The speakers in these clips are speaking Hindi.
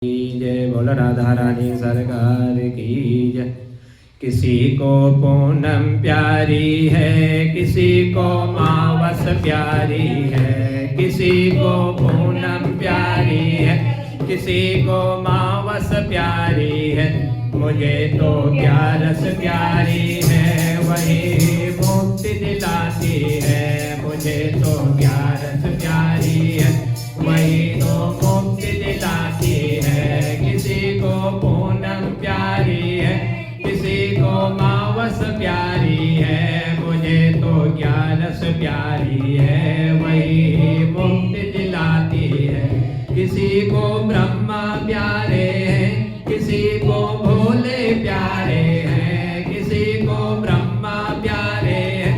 की जय। बोल राधा रानी सरकार की जय। किसी को पूनम प्यारी है, किसी को मावस प्यारी है, किसी को पूनम प्यारी है, किसी को मावस प्यारी है। मुझे तो क्या रस प्यारी है, वही मुक्ति दिलाती है। मुझे तो क्या रस प्यारी है, वही तो मुक्ति दिलाती है। किसी को पूनम प्यारी है, किसी को मावस प्यारी है। मुझे तो क्या रस प्यारी है, वही मुक्ति दिलाती है। किसी को ब्रह्मा प्यारे हैं, किसी को भोले प्यारे हैं, किसी को ब्रह्मा प्यारे हैं,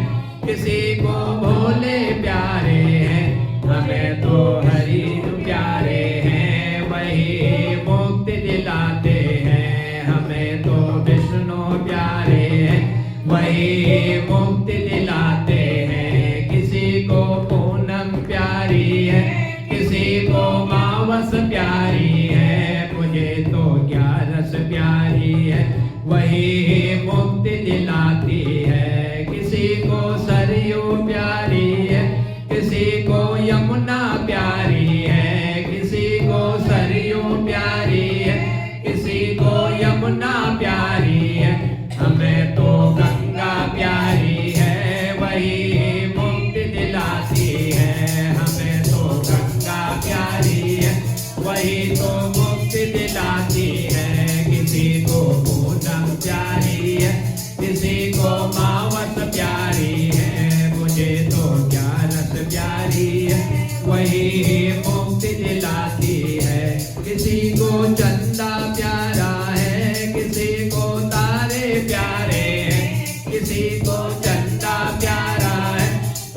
किसी को भोले प्यारे हैं। हमें तो हरि प्यारे हैं, वही मुक्ति दिलाते हैं। हमें तो विष्णु प्यारे हैं, वही मुक्ति दिलाते हैं। किसी को पूनम प्यारी है, किसी को मावस प्यारी है। मुझे तो क्या रस प्यारी है, वही मुक्ति दिलाती है। किसी को सरयू प्यारी है, किसी को यमुना प्यारी है, किसी को सरयू प्यारी है, किसी को यमुना प्यारी है। हमें तो गंगा प्यारी है, वही मुक्ति दिलाती है। हमें तो गंगा प्यारी है, वही तो मुक्ति दिलाती है। किसी को पूनम प्यारी है, किसी को मावस प्यारी है। मुझे तो क्या रस प्यारी है, वही मुक्ति दिलाती है। किसी को चंदा प्यारा है, किसी को तारे प्यारे हैं, किसी को चंदा प्यारा है,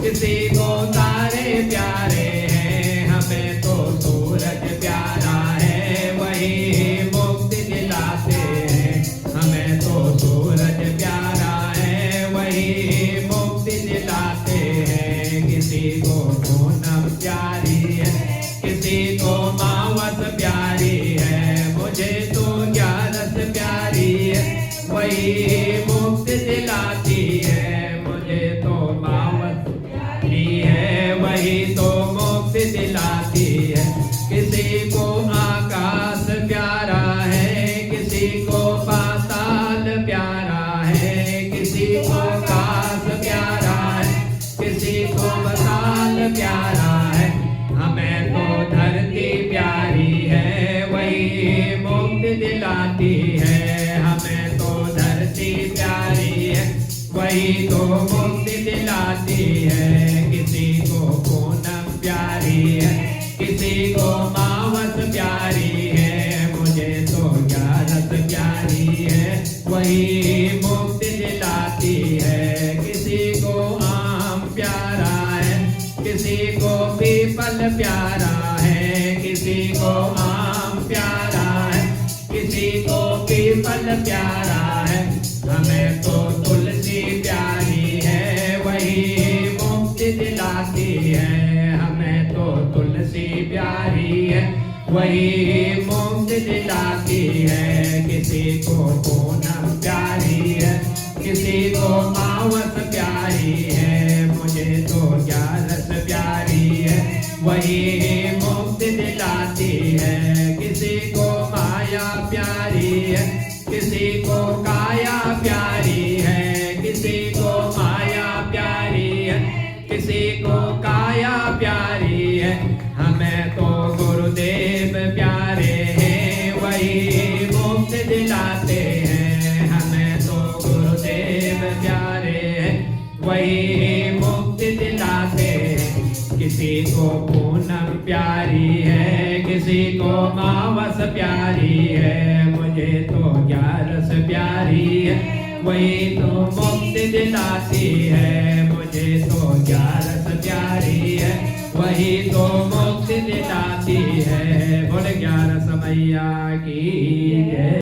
किसी को तारे प्यारे हैं। हमें तो सूरज प्यारा है, वही मुक्ति दिलाते हैं। हमें तो सूरज प्यारा है, वही मुक्ति दिलाते हैं। किसी को पूनम प्यारी है, किसी को मावस प्यारी है। मुझे तो क्या रस प्यारी है, वही मुक्ति दिलाती है। मुझे तो मावस प्यारी है, वही तो मुक्ति दिलाती है। किसी को आकाश प्यारा है, किसी को पाताल प्यारा है, किसी को आकाश प्यारा है, किसी को पाताल प्यारा है। हमें तो धरती प्यारी है, वही मुक्ति दिलाती है। हमें तो धरती प्यारी है, वही तो मुक्ति दिलाती है। किसी को पूनम प्यारी है, किसी को मावस प्यारी है। मुझे तो क्या रस प्यारी है, वही मुक्ति दिलाती है। किसी को आम प्यारा है, किसी को पीपल प्यारा है, किसी को आम प्यारा है, किसी को पीपल प्यारा है। हमें तो तुलसी प्यारी है, वही मुक्ति दिलाती है। हमें तो तुलसी प्यारी है, वही मुक्ति दिलाती है। किसी को पूनम प्यारी है, किसी को मावस प्यारी है। मुझे तो क्या रस प्यारी है, वही मुक्ति दिलाती है। किसी को माया प्यारी है, किसी को काया प्यारी है, किसी को माया प्यारी है, किसी को काया प्यारी है। हमें तो गुरुदेव प्यारे हैं, वही मुक्ति दिलाते हैं। हमें तो गुरुदेव प्यारे हैं, वही मुक्ति दिलाते हैं। किसी को पूनम प्यारी है, किसी को मावस प्यारी है। मुझे तो क्या रस प्यारी है, वही तो मुक्ति दिलाती है। मुझे तो क्या रस प्यारी है, वही तो मुक्ति दिलाती है। बोले 11 समैया की जय।